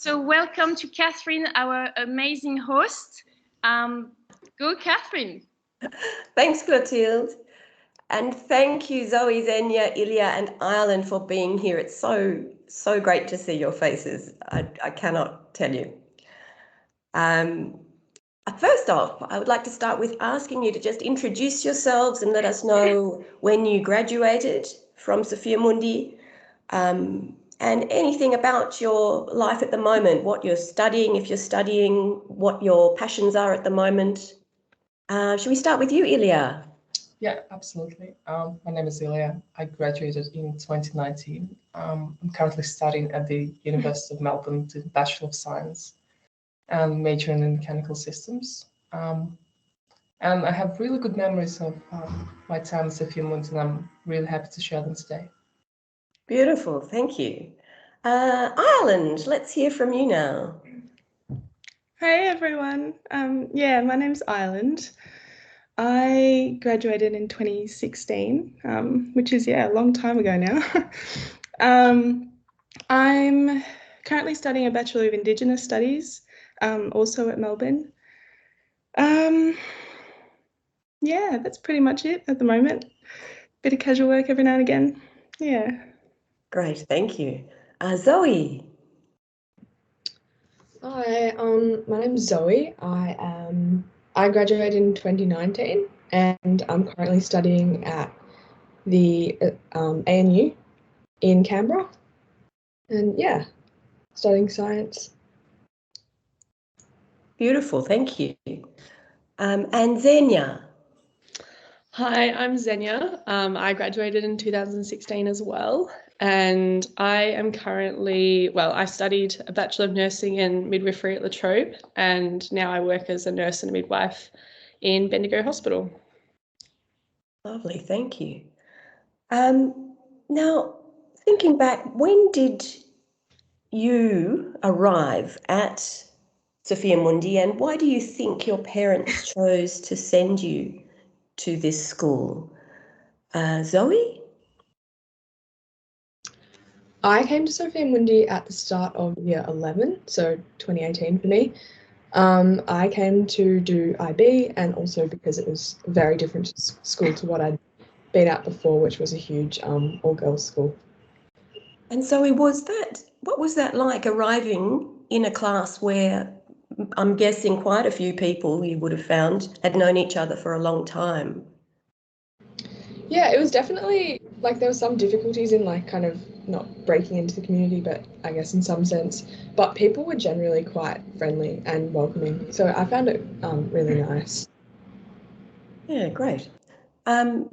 So welcome to Catherine, our amazing host. Go, Catherine. Thanks, Clotilde. And thank you, Zoe, Xenia, Ilya, and Ireland for being here. It's so great to see your faces. I cannot tell you. First off, I would like to start with asking you to just introduce yourselves and let us know when you graduated from Sophia Mundi, and anything about your life at the moment, what you're studying, if you're studying, what your passions are at the moment. Should we start with you, Ilya? Yeah, absolutely. My name is Ilya. I graduated in 2019. I'm currently studying at the University of Melbourne to Bachelor of Science and majoring in mechanical systems. And I have really good memories of my time at Sophia Mundi, and I'm really happy to share them today. Beautiful, thank you. Ireland, let's hear from you now. Hey everyone. My name's Ireland. I graduated in 2016, which is a long time ago now. I'm currently studying a Bachelor of Indigenous Studies, also at Melbourne. That's pretty much it at the moment. Bit of casual work every now and again. Yeah. Great, thank you. Zoe. Hi, my name's Zoe. I graduated in 2019 and I'm currently studying at the ANU in Canberra. And studying science. Beautiful, thank you. And Xenia. Hi, I'm Xenia. I graduated in 2016 as well, and I am currently, I studied a Bachelor of Nursing in Midwifery at La Trobe, and now I work as a nurse and a midwife in Bendigo Hospital. Lovely, thank you. Now, thinking back, when did you arrive at Sophia Mundi, and why do you think your parents chose to send you to this school? Zoe? I came to Sophia Mundi at the start of year 11, so 2018 for me. I came to do IB and also because it was a very different school to what I'd been at before, which was a huge all-girls school. And Zoe, what was that like, arriving in a class where I'm guessing quite a few people you would have found had known each other for a long time? Yeah, it was definitely like there were some difficulties in like kind of not breaking into the community, but I guess in some sense. But people were generally quite friendly and welcoming, so I found it really nice. Yeah, great. Xenia,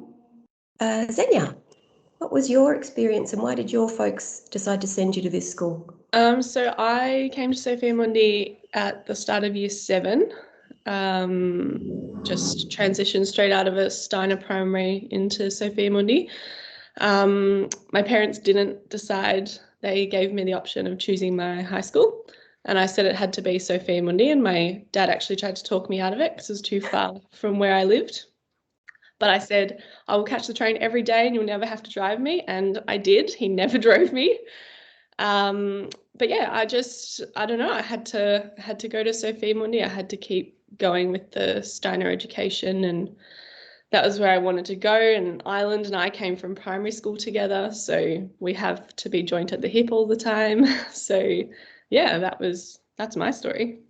what was your experience and why did your folks decide to send you to this school? So I came to Sophia Mundi at the start of year 7. Just transitioned straight out of a Steiner primary into Sophia Mundi. My parents didn't decide. They gave me the option of choosing my high school, and I said it had to be Sophia Mundi, and my dad actually tried to talk me out of it because it was too far from where I lived. But I said, I will catch the train every day and you'll never have to drive me, and I did. He never drove me. But yeah, I don't know, I had to go to Sophia Mundi. I had to keep going with the Steiner education, and that was where I wanted to go. And Ireland and I came from primary school together, so we have to be joint at the hip all the time. So yeah, that's my story.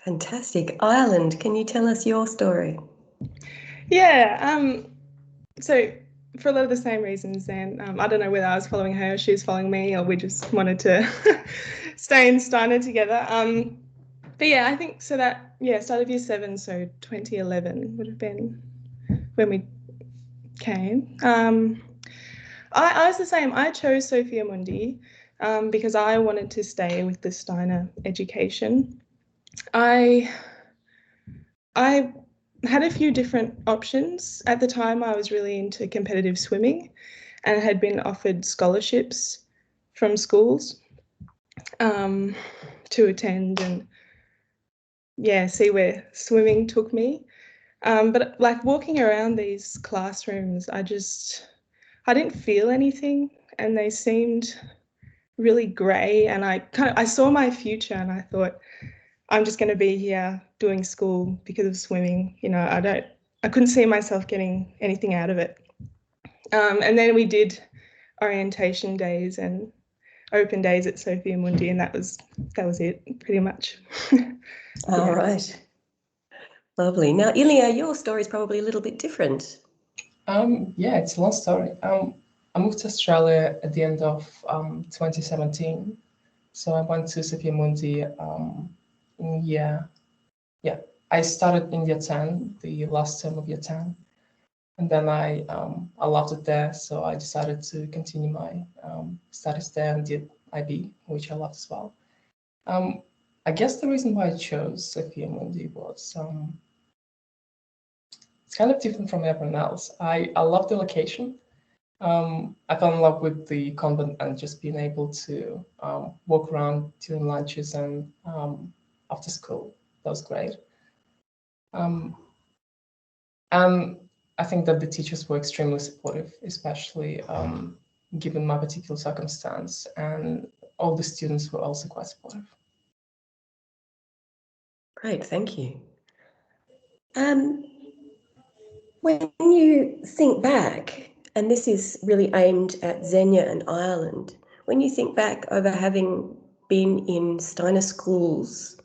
Fantastic. Ireland, can you tell us your story? Yeah, so for a lot of the same reasons then, I don't know whether I was following her or she was following me, or we just wanted to stay in Steiner together. But yeah, I think so that, start of year 7, so 2011 would have been when we came. I was the same. I chose Sophia Mundi because I wanted to stay with the Steiner education. I had a few different options. At the time, I was really into competitive swimming and had been offered scholarships from schools to attend and see where swimming took me. But like walking around these classrooms, I didn't feel anything, and they seemed really grey, and I saw my future, and I thought, I'm just going to be here doing school because of swimming. You know, I couldn't see myself getting anything out of it. And then we did orientation days and open days at Sophia Mundi, and that was it pretty much. All right. Lovely. Now, Ilya, your story is probably a little bit different. Yeah, it's a long story. I moved to Australia at the end of 2017. So I went to Sophia Mundi. I started in year 10, the last term of year 10. And then I loved it there, so I decided to continue my studies there and did IB, which I loved as well. I guess the reason why I chose Sophia Mundi was it's kind of different from everyone else. I love the location. I fell in love with the convent and just being able to walk around during lunches and after school. That was great. And I think that the teachers were extremely supportive, especially given my particular circumstance, and all the students were also quite supportive. Great, thank you. When you think back, and this is really aimed at Xenia and Ireland, when you think back over having been in Steiner schools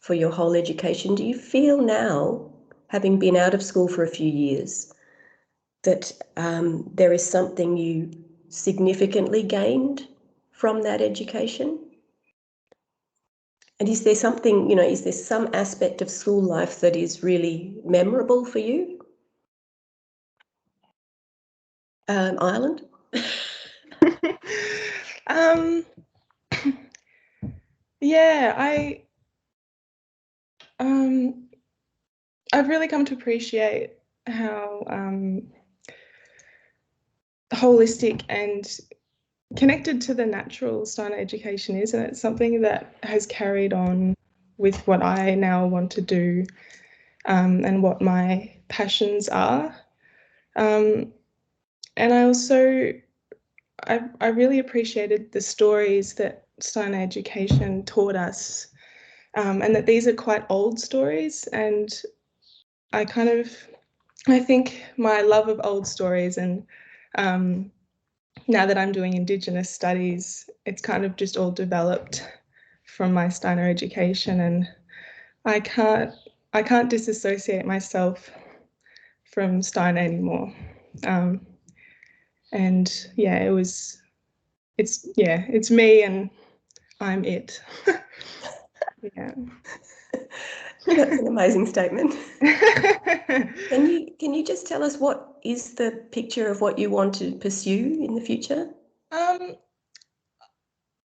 for your whole education, do you feel now, having been out of school for a few years, that there is something you significantly gained from that education? And is there something, is there some aspect of school life that is really memorable for you? Ireland? Yeah, I've really come to appreciate how holistic and connected to the natural Steiner education is, and it's something that has carried on with what I now want to do and what my passions are. And I also, I really appreciated the stories that Steiner education taught us, and that these are quite old stories, and I think my love of old stories, and now that I'm doing Indigenous studies, it's kind of just all developed from my Steiner education, and I can't disassociate myself from Steiner anymore. And yeah, it's me and I'm it. Yeah. That's an amazing statement. Can you just tell us what is the picture of what you want to pursue in the future?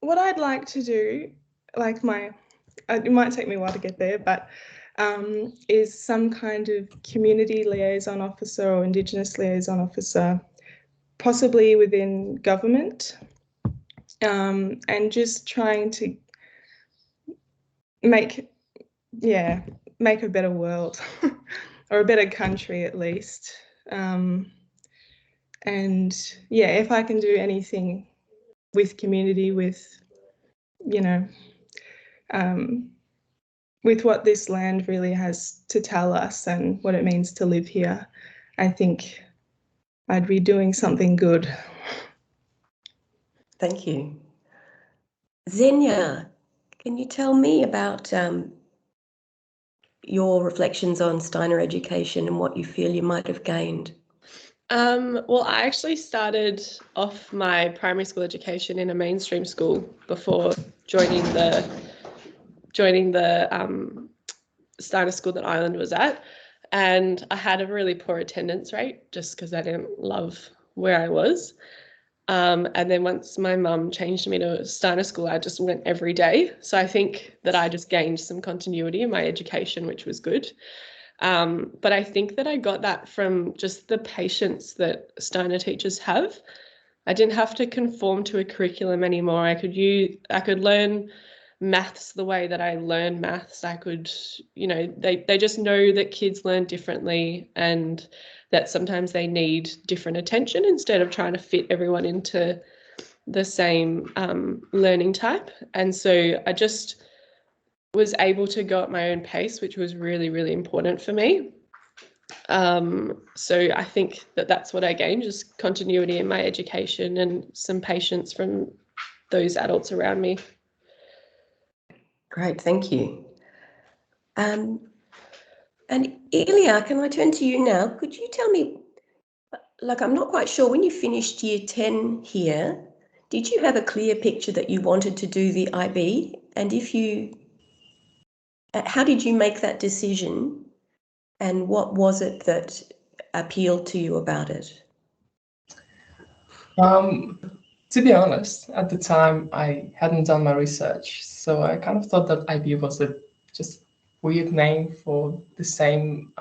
What I'd like to do, it might take me a while to get there, but is some kind of community liaison officer or Indigenous liaison officer, possibly within government, and just trying to make a better world or a better country at least. And yeah, if I can do anything with community, with with what this land really has to tell us and what it means to live here, I think I'd be doing something good. Thank you. Xenia, can you tell me about your reflections on Steiner education and what you feel you might have gained? Well, I actually started off my primary school education in a mainstream school before joining the Steiner school that Ireland was at, and I had a really poor attendance rate just because I didn't love where I was. And then once my mum changed me to Steiner school, I just went every day. So I think that I just gained some continuity in my education, which was good. But I think that I got that from just the patience that Steiner teachers have. I didn't have to conform to a curriculum anymore. I could learn maths the way that I learn maths. I could, they just know that kids learn differently and that sometimes they need different attention instead of trying to fit everyone into the same learning type. And so I just was able to go at my own pace, which was really, really important for me. So I think that that's what I gained, just continuity in my education and some patience from those adults around me. Great, thank you. And Ilya, can I turn to you now? Could you tell me, like, I'm not quite sure, when you finished year 10 here, did you have a clear picture that you wanted to do the IB? And if you, how did you make that decision? And what was it that appealed to you about it? To be honest, at the time I hadn't done my research, so I kind of thought that IB was a just weird name for the same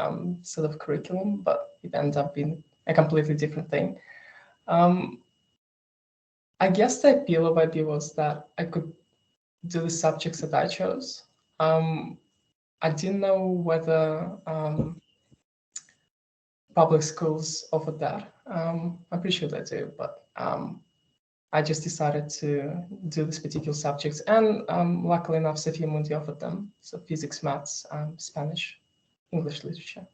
sort of curriculum, but it ended up being a completely different thing. I guess the appeal of IB was that I could do the subjects that I chose. I didn't know whether public schools offered that. I'm pretty sure they do, but I just decided to do this particular subjects, and luckily enough, Sophia Mundi offered them. So physics, maths, Spanish, English literature.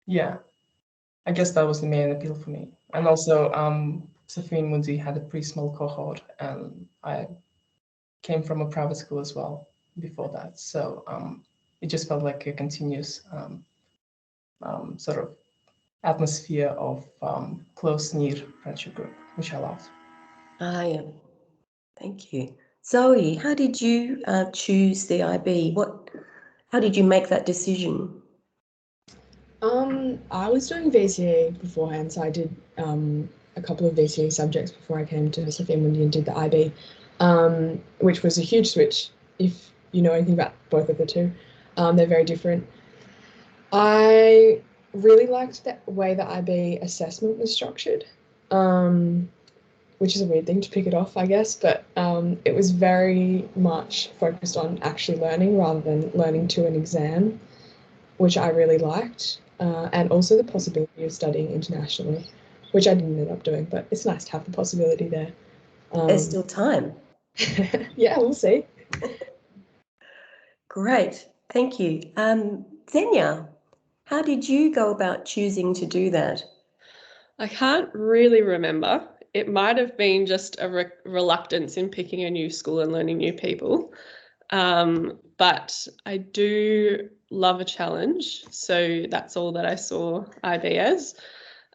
Yeah, I guess that was the main appeal for me. And also, Sophia Mundi had a pretty small cohort, and I came from a private school as well before that. So it just felt like a continuous sort of atmosphere of close-knit friendship group, which I loved. Yeah. Thank you. Zoe, how did you choose the IB? How did you make that decision? I was doing VCE beforehand, so I did a couple of VCE subjects before I came to Sophia Mundi and did the IB, which was a huge switch if you know anything about both of the two. They're very different. I really liked the way the IB assessment was structured, which is a weird thing to pick it off, I guess, but it was very much focused on actually learning rather than learning to an exam, which I really liked, and also the possibility of studying internationally, which I didn't end up doing, but it's nice to have the possibility there. There's still time. Yeah, we'll see. Great, thank you. Xenia, how did you go about choosing to do that? I can't really remember. It might have been just a reluctance in picking a new school and learning new people. But I do love a challenge. So that's all that I saw IB as.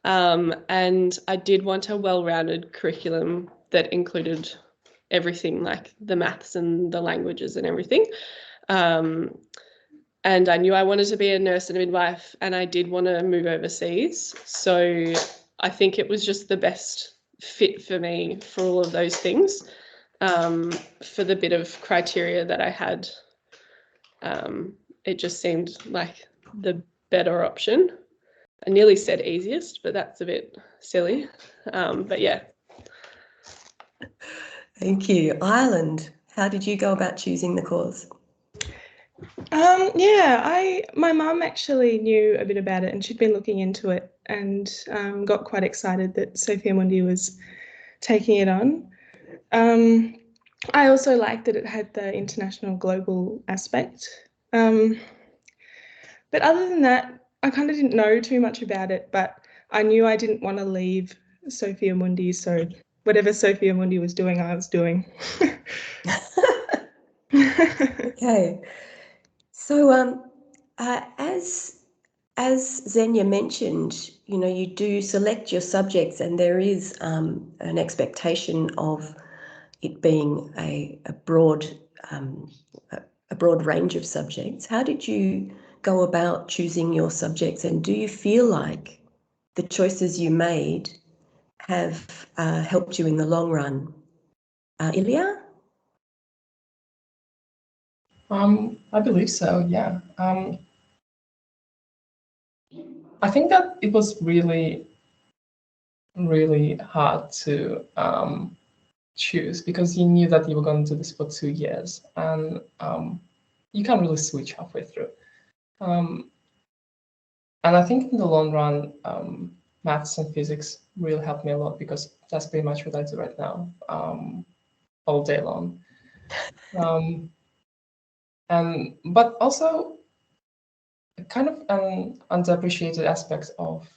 And I did want a well-rounded curriculum that included everything, like the maths and the languages and everything. And I knew I wanted to be a nurse and a midwife, and I did want to move overseas. So I think it was just the best fit for me for all of those things. For the bit of criteria that I had, it just seemed like the better option. I nearly said easiest, but that's a bit silly. But yeah. Thank you. Ireland, how did you go about choosing the course? My mum actually knew a bit about it, and she'd been looking into it and got quite excited that Sophia Mundi was taking it on. I also liked that it had the international global aspect. But other than that, I kind of didn't know too much about it, but I knew I didn't want to leave Sophia Mundi, so whatever Sophia Mundi was doing, I was doing. Okay. So as Xenia mentioned, you know, you do select your subjects, and there is an expectation of it being a broad range of subjects. How did you go about choosing your subjects, and do you feel like the choices you made have helped you in the long run? Ilya? I believe so, yeah. I think that it was really, really hard to choose because you knew that you were going to do this for 2 years, and you can't really switch halfway through. And I think in the long run, maths and physics really helped me a lot because that's pretty much what I do right now, all day long. But also kind of an underappreciated aspect of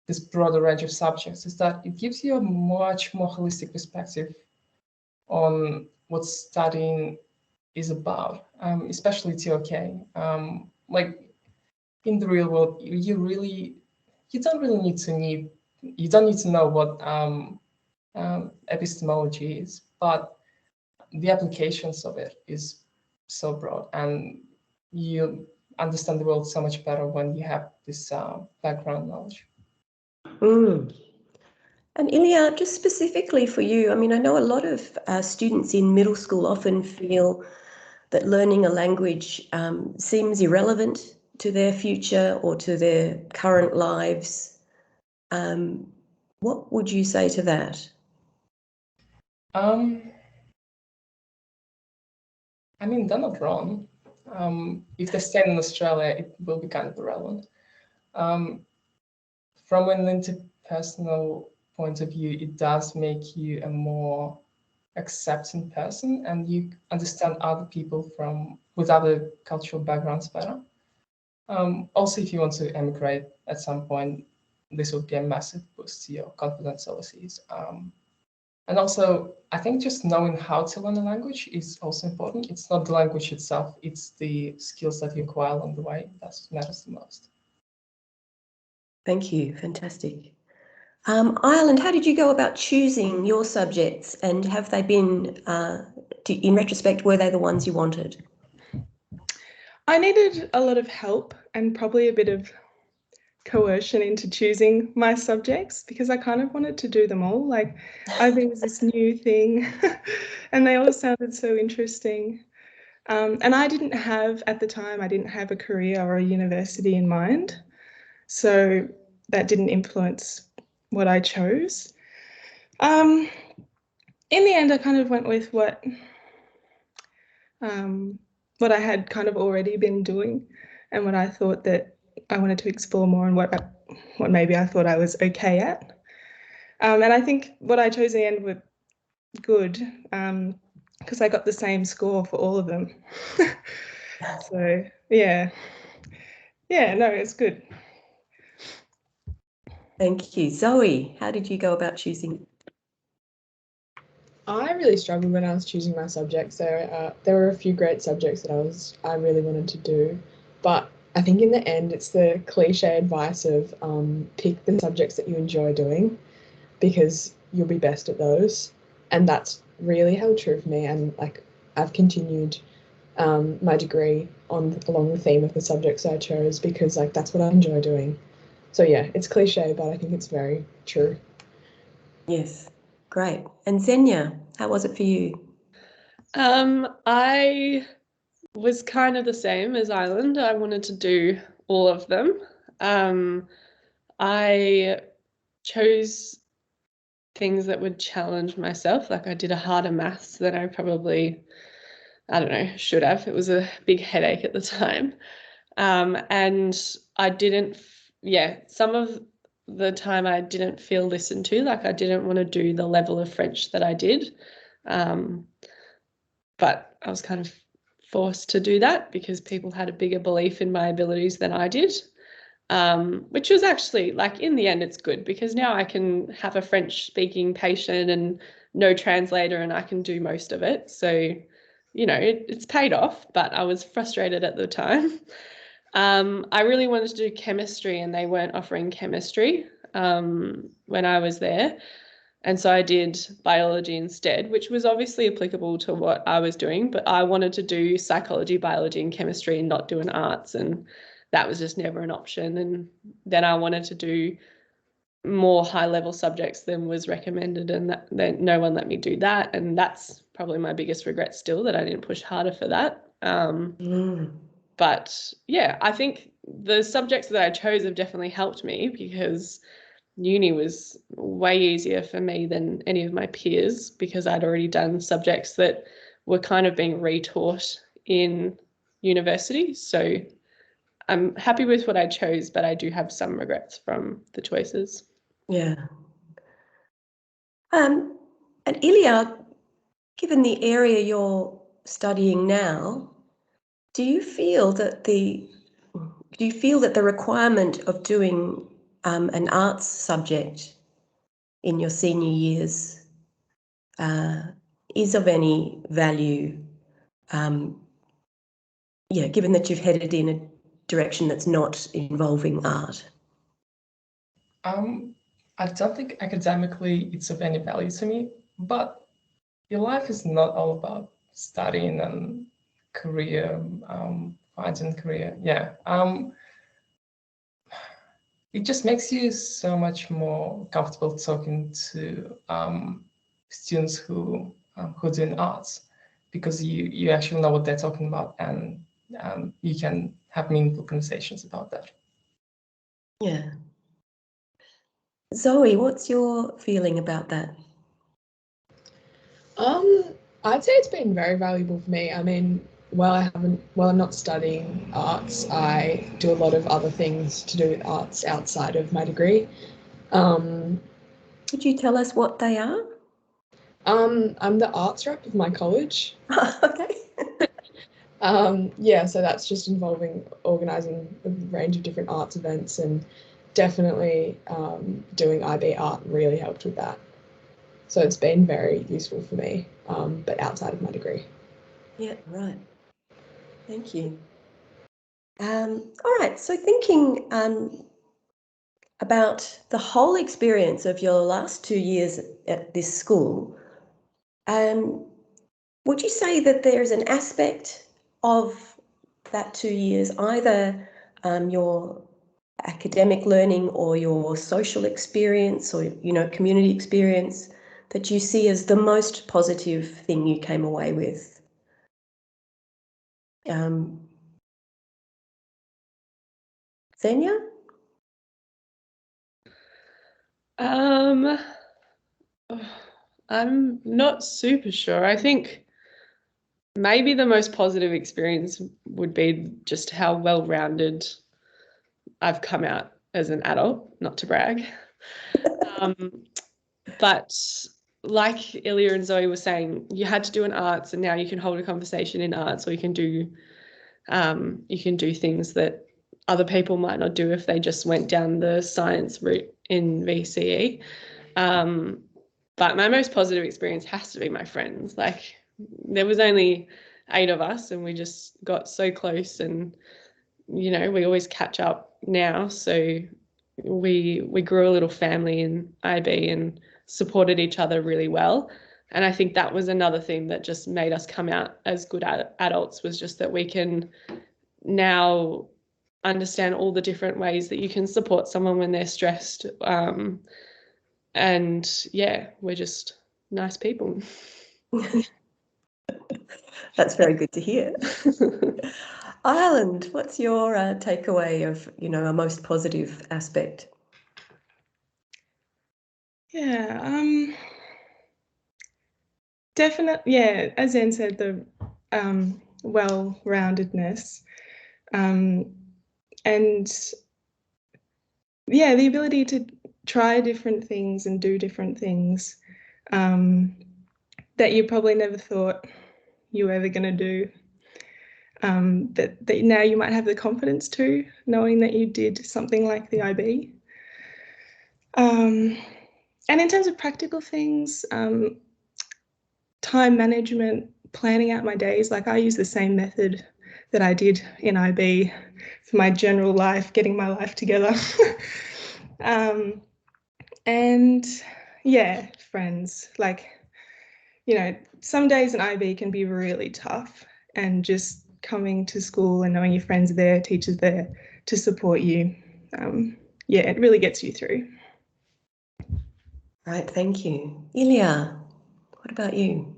this broader range of subjects is that it gives you a much more holistic perspective on what studying is about, especially TOK. Like in the real world, you don't need to know what epistemology is, but the applications of it is so broad, and you understand the world so much better when you have this background knowledge. Mm. And Ilya, just specifically for you, I mean, I know a lot of students in middle school often feel that learning a language seems irrelevant to their future or to their current lives. What would you say to that? I mean, they're not wrong. If they stay in Australia, it will be kind of irrelevant. From an interpersonal point of view, it does make you a more accepting person, and you understand other people with other cultural backgrounds better. Also, if you want to emigrate at some point, this would be a massive boost to your confidence overseas. And also, I think just knowing how to learn a language is also important. It's not the language itself, it's the skills that you acquire along the way that matters the most. Thank you. Fantastic. Ireland, how did you go about choosing your subjects, and have they been, in retrospect, were they the ones you wanted? I needed a lot of help and probably a bit of coercion into choosing my subjects because I kind of wanted to do them all. Like IB was this new thing and they all sounded so interesting. And I didn't have, at the time, I didn't have a career or a university in mind. So that didn't influence what I chose. In the end, I kind of went with what I had kind of already been doing and what I thought that I wanted to explore more, and what maybe I thought I was okay at. And I think what I chose in the end were good because I got the same score for all of them. So yeah, no, it's good. Thank you. Zoe, how did you go about choosing? I really struggled when I was choosing my subjects. There were a few great subjects that I really wanted to do, but I think in the end it's the cliche advice of pick the subjects that you enjoy doing because you'll be best at those, and that's really held true for me. And like I've continued my degree along the theme of the subjects I chose because like that's what I enjoy doing. So yeah, it's cliche, but I think it's very true. Yes, great. And Xenia, how was it for you? I was kind of the same as Ireland. I wanted to do all of them. I chose things that would challenge myself. Like I did a harder maths than I probably, I don't know, should have. It was a big headache at the time. And I didn't, some of the time I didn't feel listened to. Like I didn't want to do the level of French that I did. But I was kind of forced to do that because people had a bigger belief in my abilities than I did, which was actually, like, in the end, it's good because now I can have a French-speaking patient and no translator and I can do most of it. So, you know, it's paid off, but I was frustrated at the time. I really wanted to do chemistry and they weren't offering chemistry when I was there. And so I did biology instead, which was obviously applicable to what I was doing, but I wanted to do psychology, biology, and chemistry and not do an arts, and that was just never an option. And then I wanted to do more high-level subjects than was recommended, and then no one let me do that. And that's probably my biggest regret still, that I didn't push harder for that. But yeah, I think the subjects that I chose have definitely helped me because uni was way easier for me than any of my peers because I'd already done subjects that were kind of being retaught in university. So I'm happy with what I chose, but I do have some regrets from the choices. Yeah. And Ilya, given the area you're studying now, do you feel that the requirement of doing an arts subject in your senior years is of any value? Given that you've headed in a direction that's not involving art. I don't think academically it's of any value to me, but your life is not all about studying and career, finding career. Yeah. It just makes you so much more comfortable talking to students who do in arts, because you actually know what they're talking about, and you can have meaningful conversations about that. Yeah. Zoe, what's your feeling about that? I'd say it's been very valuable for me. I mean, while I'm not studying arts, I do a lot of other things to do with arts outside of my degree. Could you tell us what they are? I'm the arts rep of my college. Okay. So that's just involving organising a range of different arts events, and definitely doing IB art really helped with that. So it's been very useful for me, but outside of my degree. Yeah, right. Thank you. All right, so thinking about the whole experience of your last 2 years at this school, would you say that there's an aspect of that 2 years, either your academic learning or your social experience or, community experience, that you see as the most positive thing you came away with? Xenia? I'm not super sure. I think maybe the most positive experience would be just how well-rounded I've come out as an adult, not to brag. But like Ilya and Zoe were saying, you had to do an arts, and now you can hold a conversation in arts, or you can do things that other people might not do if they just went down the science route in VCE. But my most positive experience has to be my friends. Like, there was only 8 of us, and we just got so close, and we always catch up now. So we grew a little family in IB and supported each other really well. And I think that was another thing that just made us come out as good adults, was just that we can now understand all the different ways that you can support someone when they're stressed. And yeah, we're just nice people. That's very good to hear. Ireland, what's your takeaway of, a most positive aspect? Yeah, definitely. Yeah, as Anne said, the well-roundedness, and yeah, the ability to try different things and do different things that you probably never thought you were ever going to do. That now you might have the confidence to, knowing that you did something like the IB. And in terms of practical things, time management, planning out my days, like I use the same method that I did in IB for my general life, getting my life together. And yeah, friends, like, some days in IB can be really tough, and just coming to school and knowing your friends are there, teachers there to support you, it really gets you through. Right, thank you. Ilya, what about you?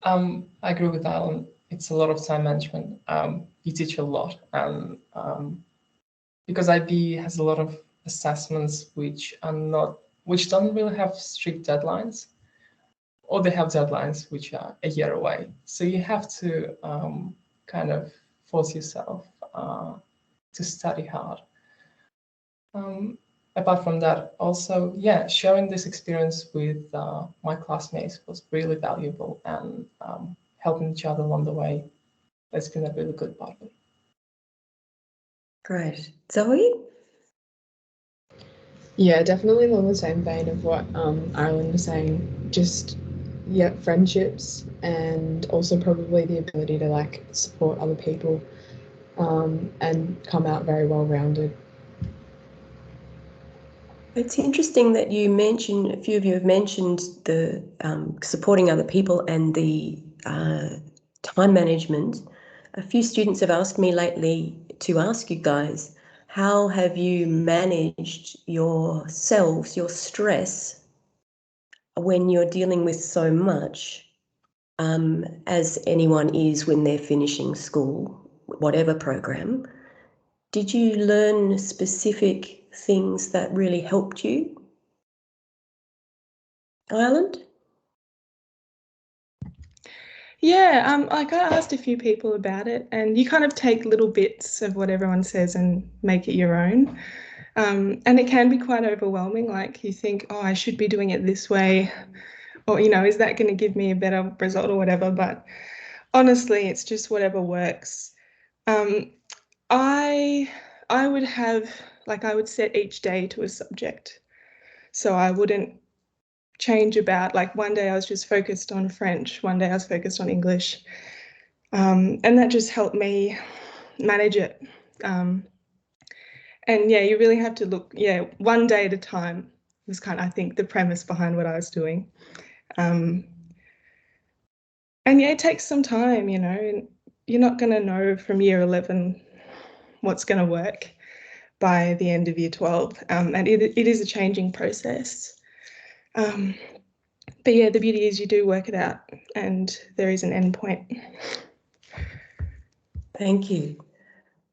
I agree with Alan. It's a lot of time management. You teach a lot, and because IB has a lot of assessments which don't really have strict deadlines, or they have deadlines which are a year away. So you have to kind of force yourself to study hard. apart from that, also, yeah, sharing this experience with my classmates was really valuable, and helping each other along the way, that's been a really good part of it. Great. Zoe? Yeah, definitely along the same vein of what Ireland was saying. Just, yeah, friendships, and also probably the ability to like support other people and come out very well-rounded. It's interesting that you mentioned, a few of you have mentioned the supporting other people and the time management. A few students have asked me lately to ask you guys, how have you managed yourselves, your stress, when you're dealing with so much, as anyone is when they're finishing school, whatever program? Did you learn specific things that really helped you? Ireland? Yeah, like I asked a few people about it, and you kind of take little bits of what everyone says and make it your own. And it can be quite overwhelming. Like you think, oh, I should be doing it this way, or, you know, is that going to give me a better result or whatever? But honestly, it's just whatever works. I would have, like, I would set each day to a subject. So I wouldn't change about, like, one day I was just focused on French, one day I was focused on English. And that just helped me manage it. And yeah, you really have to look, yeah, one day at a time was kind of, I think, the premise behind what I was doing. And yeah, it takes some time, you know, and you're not going to know from year 11 what's going to work by the end of year 12. And it is a changing process. But yeah, the beauty is you do work it out and there is an end point. Thank you.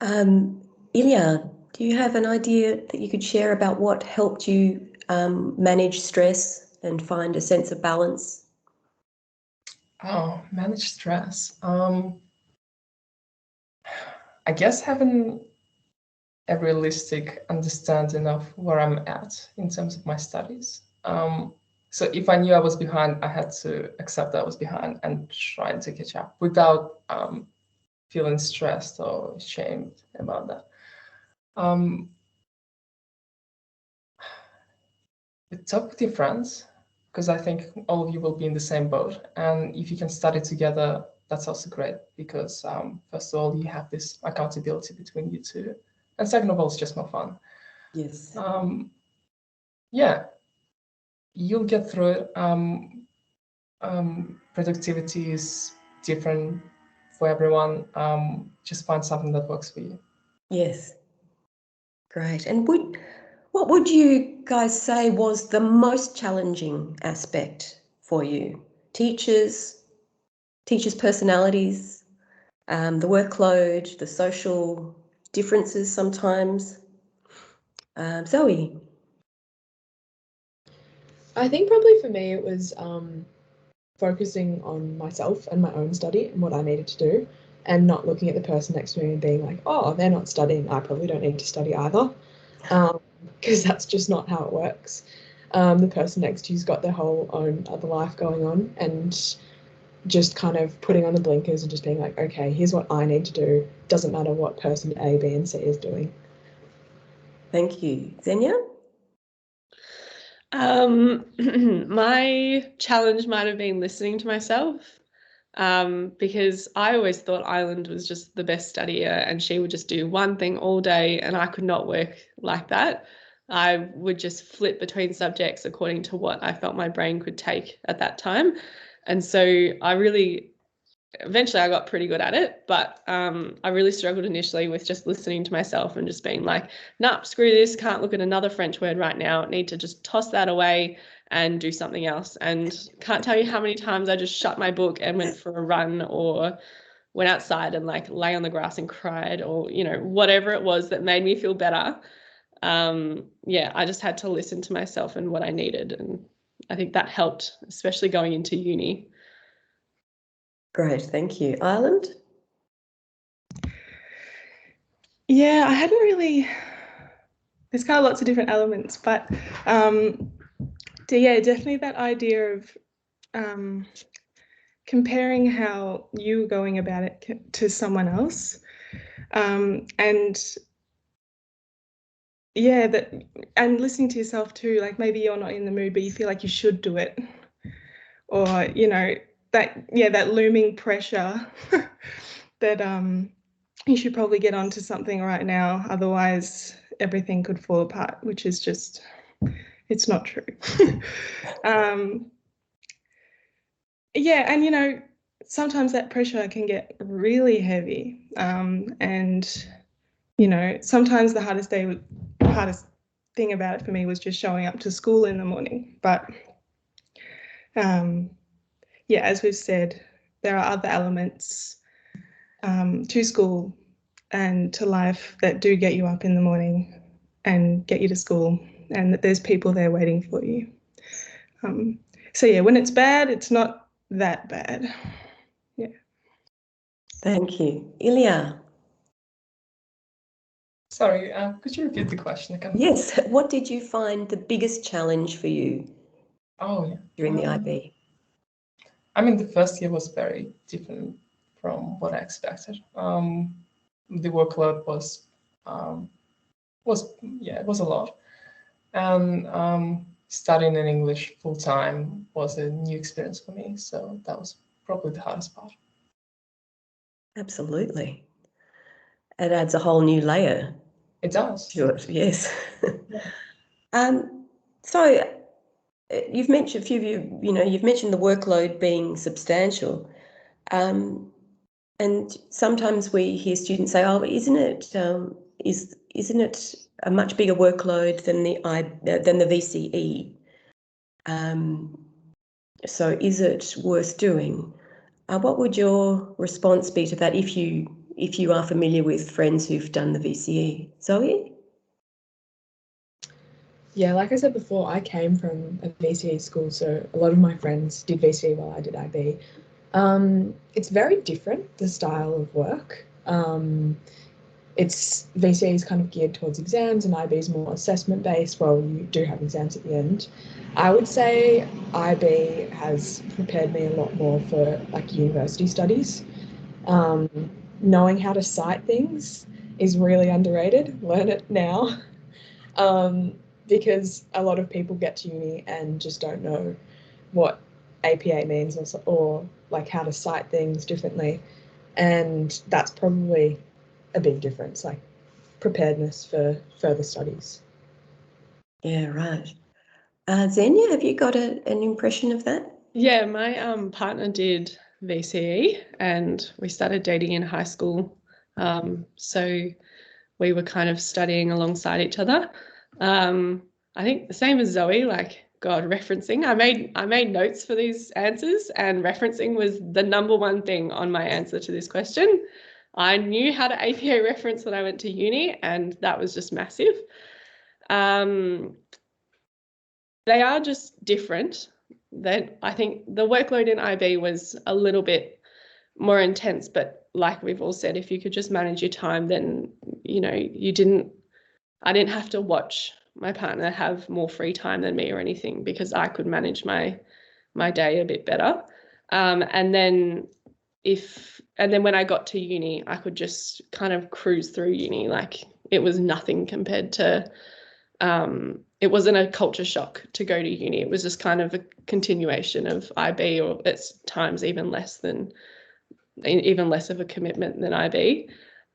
Ilya, do you have an idea that you could share about what helped you manage stress and find a sense of balance? Oh, manage stress. I guess having a realistic understanding of where I'm at in terms of my studies. So if I knew I was behind, I had to accept that I was behind and try to catch up without feeling stressed or ashamed about that. Talk with your friends, because I think all of you will be in the same boat. And if you can study together, that's also great, because first of all, you have this accountability between you two. And second of all, it's just more fun. Yes. Yeah, you'll get through it. Productivity is different for everyone. Just find something that works for you. Yes. Great. And what would you guys say was the most challenging aspect for you? Teachers personalities, the workload, the social differences sometimes. Zoe? I think probably for me it was focusing on myself and my own study and what I needed to do, and not looking at the person next to me and being like, oh, they're not studying, I probably don't need to study either, because that's just not how it works. The person next to you's got their whole own other life going on, and just kind of putting on the blinkers and just being like, okay, here's what I need to do. Doesn't matter what person A, B, and C is doing. Thank you. Xenia? My challenge might have been listening to myself, because I always thought Ireland was just the best studier and she would just do one thing all day, and I could not work like that. I would just flip between subjects according to what I felt my brain could take at that time. And so eventually I got pretty good at it, but I really struggled initially with just listening to myself and just being like, nah, screw this, can't look at another French word right now, need to just toss that away and do something else. And can't tell you how many times I just shut my book and went for a run, or went outside and like lay on the grass and cried, or, you know, whatever it was that made me feel better. Yeah, I just had to listen to myself and what I needed. And I think that helped, especially going into uni. Great, thank you. Ireland? Yeah, I hadn't really there's kind of lots of different elements, but yeah, definitely that idea of comparing how you're going about it to someone else, and yeah, and listening to yourself too, like maybe you're not in the mood but you feel like you should do it, or you know, that looming pressure that you should probably get onto something right now, otherwise everything could fall apart, which is just, it's not true. Yeah, and you know, sometimes that pressure can get really heavy, and you know, sometimes the hardest thing about it for me was just showing up to school in the morning. But yeah, as we've said, there are other elements to school and to life that do get you up in the morning and get you to school, and that there's people there waiting for you. So yeah, when it's bad, it's not that bad. Yeah. Thank you. Ilya? Sorry, could you repeat the question again? Yes. What did you find the biggest challenge for you during the IB? I mean, the first year was very different from what I expected. The workload was a lot, and studying in English full time was a new experience for me. So that was probably the hardest part. Absolutely. It adds a whole new layer. It does. To it, yes. So you've mentioned a few of you've mentioned the workload being substantial, and sometimes we hear students say, "Oh, isn't it a much bigger workload than the VCE? So is it worth doing?" What would your response be to that if you are familiar with friends who've done the VCE? Zoe? Yeah, like I said before, I came from a VCE school, so a lot of my friends did VCE while I did IB. It's very different, the style of work. VCE is kind of geared towards exams and IB is more assessment based. Well, you do have exams at the end. I would say IB has prepared me a lot more for like university studies. Knowing how to cite things is really underrated. Learn it now. Because a lot of people get to uni and just don't know what APA means or like how to cite things differently. And that's probably a big difference, like preparedness for further studies. Yeah, right. Xenia, have you got an impression of that? Yeah, my partner did VCE and we started dating in high school. So we were kind of studying alongside each other. I think the same as Zoe, like, God, referencing. I made notes for these answers, and referencing was the number one thing on my answer to this question. I knew how to APA reference when I went to uni, and that was just massive. They are just different. I think the workload in IB was a little bit more intense, but like we've all said, if you could just manage your time, then, you know, I didn't have to watch my partner have more free time than me or anything, because I could manage my day a bit better. And then when I got to uni, I could just kind of cruise through uni. Like, it was nothing compared to, it wasn't a culture shock to go to uni. It was just kind of a continuation of IB, or at times even less of a commitment than IB.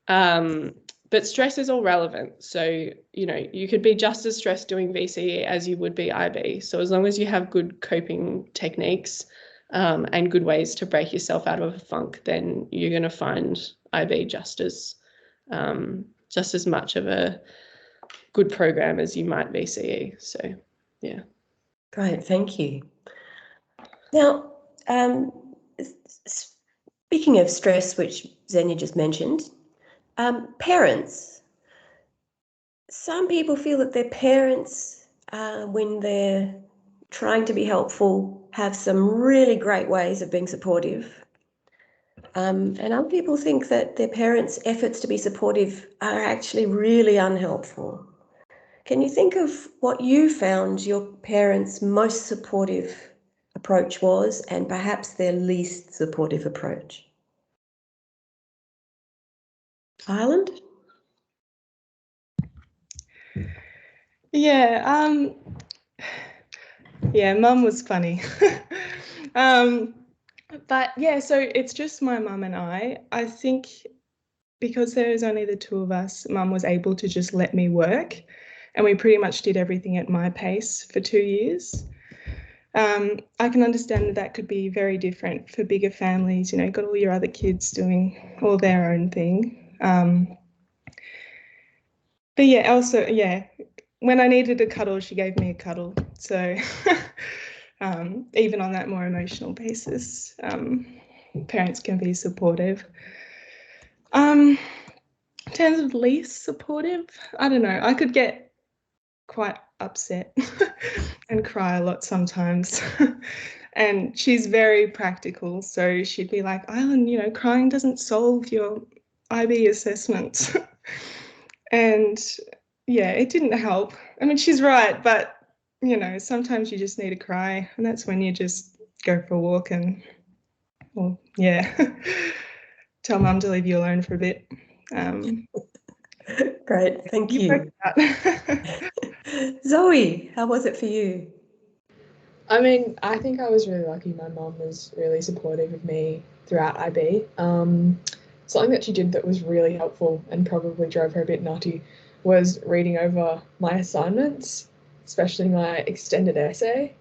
But stress is all relevant. So, you know, you could be just as stressed doing VCE as you would be IB. So as long as you have good coping techniques and good ways to break yourself out of a funk, then you're going to find IB just as much of a good program as you might VCE. So, yeah. Great, thank you. Now, speaking of stress, which Xenia just mentioned, parents. Some people feel that their parents, when they're trying to be helpful, have some really great ways of being supportive. And other people think that their parents' efforts to be supportive are actually really unhelpful. can you think of what you found your parents' most supportive approach was, and perhaps their least supportive approach? Ireland? Yeah, yeah, Mum was funny. But yeah, so it's just my mum and I. I think because there was only the two of us, Mum was able to just let me work, and we pretty much did everything at my pace for 2 years. I can understand that that could be very different for bigger families, you know, got all your other kids doing all their own thing. But yeah, also, yeah, when I needed a cuddle, she gave me a cuddle. So even on that more emotional basis, parents can be supportive. In terms of least supportive, I don't know, I could get quite upset and cry a lot sometimes. And she's very practical, so she'd be like, Island, you know, crying doesn't solve your IB assessment. And yeah, it didn't help. I mean, she's right, but you know, sometimes you just need to cry, and that's when you just go for a walk and, well, yeah, tell Mum to leave you alone for a bit. Great, thank you. Zoe, how was it for you? I mean, I think I was really lucky. My mum was really supportive of me throughout IB. Something that she did that was really helpful and probably drove her a bit nutty was reading over my assignments, especially my extended essay.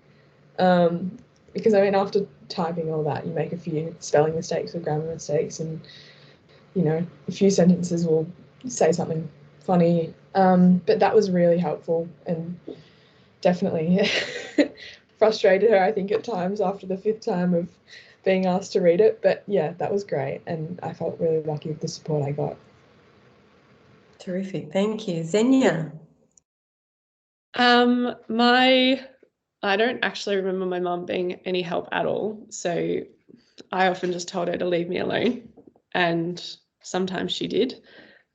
Because I mean, after typing all that, you make a few spelling mistakes or grammar mistakes, and you know, a few sentences will say something funny. But that was really helpful and definitely frustrated her, I think, at times after the 5th time of being asked to read it. But yeah, that was great, and I felt really lucky with the support I got. Terrific, thank you. Xenia? I don't actually remember my mum being any help at all. So I often just told her to leave me alone, and sometimes she did.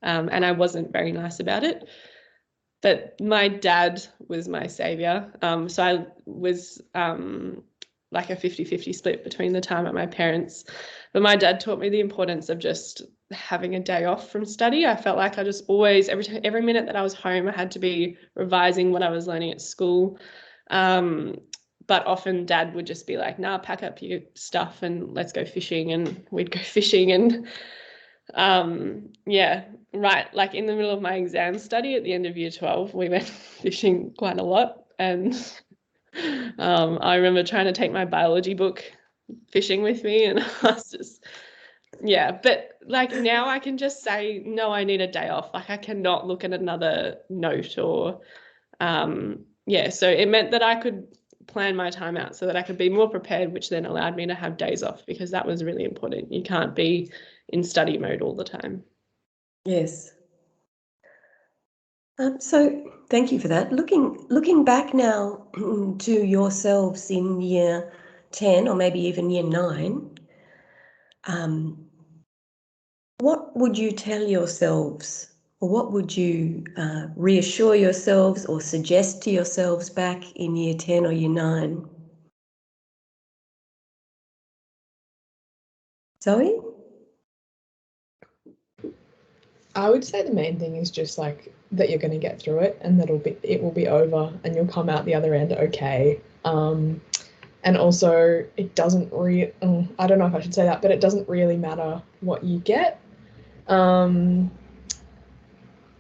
And I wasn't very nice about it. But my dad was my savior. So I was like a 50-50 split between the time at my parents. But my dad taught me the importance of just having a day off from study. I felt like I just always, every minute that I was home, I had to be revising what I was learning at school. But often Dad would just be like, nah, pack up your stuff and let's go fishing. And we'd go fishing. And yeah, right, like in the middle of my exam study at the end of year 12, we went fishing quite a lot. And I remember trying to take my biology book fishing with me, and I was just, yeah. But like now I can just say, no, I need a day off. Like I cannot look at another note or, yeah. So it meant that I could plan my time out so that I could be more prepared, which then allowed me to have days off, because that was really important. You can't be in study mode all the time. Yes. So thank you for that. Looking back now to yourselves in year 10 or maybe even year 9, what would you tell yourselves, or what would you reassure yourselves or suggest to yourselves back in year 10 or year 9? Zoe? I would say the main thing is just like that you're going to get through it, and it will be over, and you'll come out the other end okay. And also, it doesn't I don't know if I should say that, but it doesn't really matter what you get,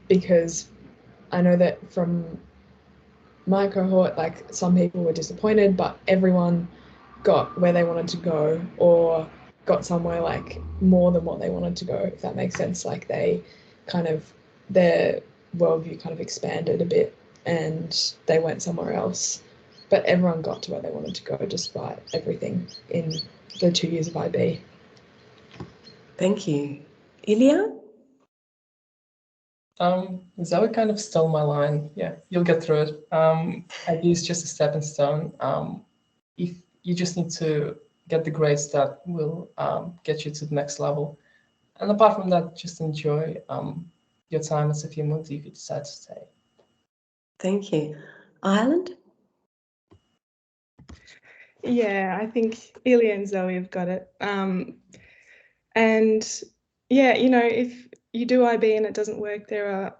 because I know that from my cohort, like some people were disappointed, but everyone got where they wanted to go, or got somewhere like more than what they wanted to go, if that makes sense. Like they kind of, their worldview kind of expanded a bit and they went somewhere else. But everyone got to where they wanted to go despite everything in the 2 years of IB. Thank you. Ilya? Zoe kind of stole my line. Yeah, you'll get through it. IB is just a stepping stone. If you just need to get the grades that will get you to the next level. And apart from that, just enjoy your time at Sophia Mundi if you decide to stay. Thank you. Ireland? Yeah, I think Ilya and Zoe have got it. And yeah, if you do IB and it doesn't work, there are,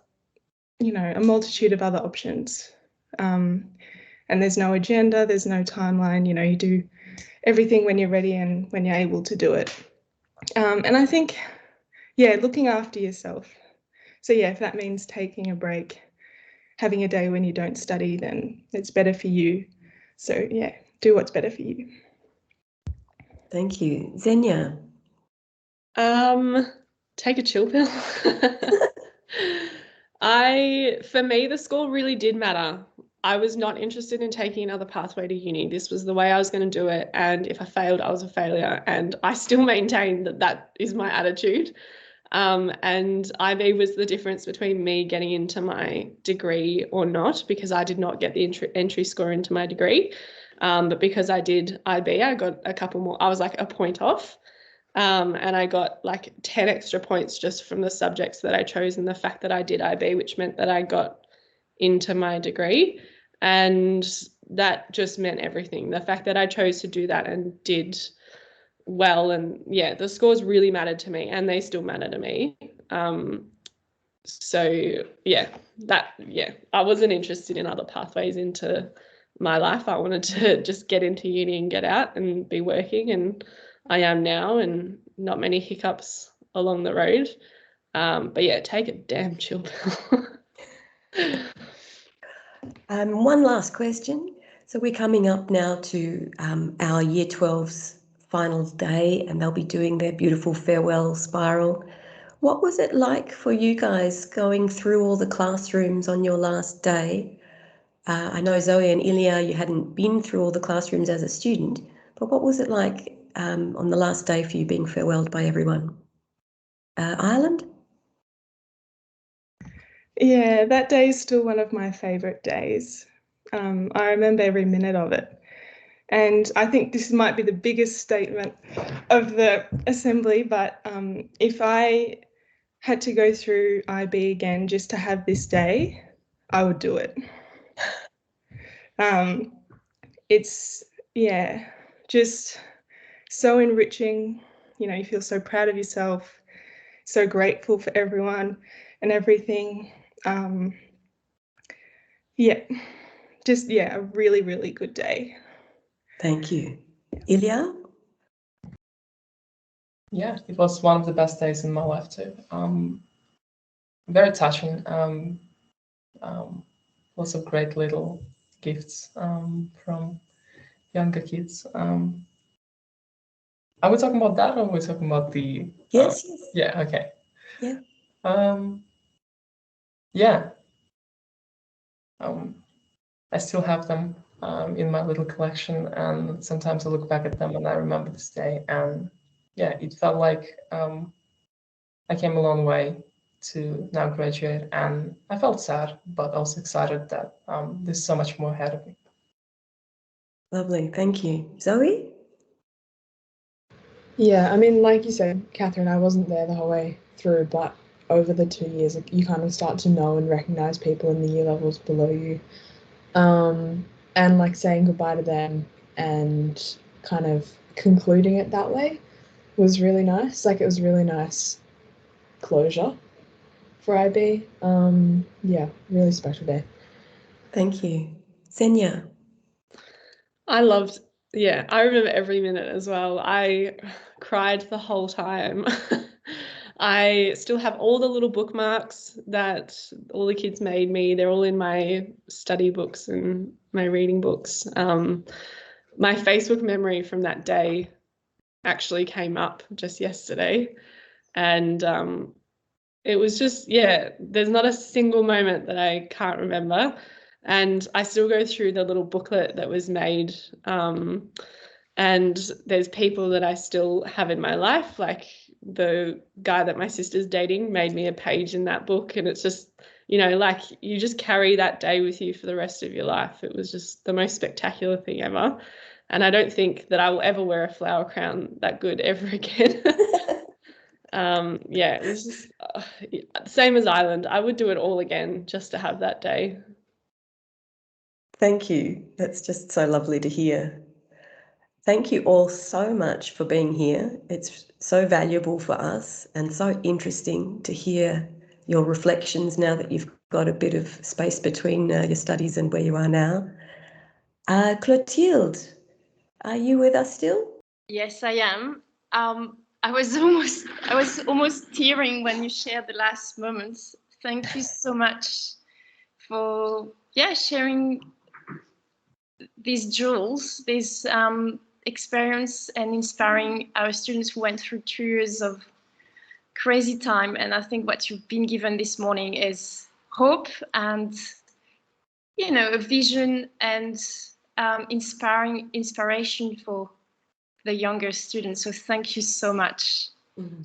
a multitude of other options. And there's no agenda, there's no timeline, you do everything when you're ready and when you're able to do it. And I think, yeah, looking after yourself. So yeah, if that means taking a break, having a day when you don't study, then it's better for you. So yeah, do what's better for you. Thank you. Xenia? Take a chill pill. For me, the school really did matter. I was not interested in taking another pathway to uni. This was the way I was going to do it. And if I failed, I was a failure. And I still maintain that that is my attitude. And IB was the difference between me getting into my degree or not, because I did not get the entry score into my degree. But because I did IB, I got a couple more. I was like a point off. And I got like 10 extra points just from the subjects that I chose and the fact that I did IB, which meant that I got into my degree. And that just meant everything. The fact that I chose to do that and did well, and yeah, the scores really mattered to me, and they still matter to me. So yeah, I wasn't interested in other pathways into my life. I wanted to just get into uni and get out and be working, and I am now, and not many hiccups along the road. But yeah, take a damn chill pill. One last question. So we're coming up now to our Year 12's final day, and they'll be doing their beautiful farewell spiral. What was it like for you guys going through all the classrooms on your last day? I know Zoe and Ilya, you hadn't been through all the classrooms as a student, but what was it like on the last day for you being farewelled by everyone? Ireland? Yeah, that day is still one of my favourite days. I remember every minute of it. And I think this might be the biggest statement of the assembly, but if I had to go through IB again just to have this day, I would do it. It's, yeah, just so enriching. You feel so proud of yourself, so grateful for everyone and everything. Yeah, just, a really, really good day. Thank you. Ilya? Yeah, it was one of the best days in my life too. Very touching. Lots of great little gifts from younger kids. Are we talking about that, or are we talking about the? Yes. Yeah. Okay. Yeah. Yeah. I still have them in my little collection, and sometimes I look back at them and I remember this day, and yeah, it felt like I came a long way to now graduate, and I felt sad, but also excited that there's so much more ahead of me. Lovely, thank you. Zoe? Yeah, I mean, like you said, Catherine, I wasn't there the whole way through, but over the 2 years, you kind of start to know and recognize people in the year levels below you. And like saying goodbye to them and kind of concluding it that way was really nice. Like, it was really nice closure for IB. Yeah, really special day. Thank you. Xenia? I remember every minute as well. I cried the whole time. I still have all the little bookmarks that all the kids made me. They're all in my study books and my reading books. My Facebook memory from that day actually came up just yesterday. And it was just, there's not a single moment that I can't remember. And I still go through the little booklet that was made. And there's people that I still have in my life, like the guy that my sister's dating made me a page in that book. And it's just, like you just carry that day with you for the rest of your life. It was just the most spectacular thing ever. And I don't think that I will ever wear a flower crown that good ever again. It was just same as Ireland. I would do it all again just to have that day. Thank you. That's just so lovely to hear. Thank you all so much for being here. It's so valuable for us and so interesting to hear your reflections now that you've got a bit of space between your studies and where you are now. Clotilde, are you with us still? Yes, I am. I was almost tearing when you shared the last moments. Thank you so much for sharing these jewels, this experience, and inspiring our students who went through 2 years of crazy time. And I think what you've been given this morning is hope and a vision and inspiration for the younger students. So thank you so much. Mm-hmm.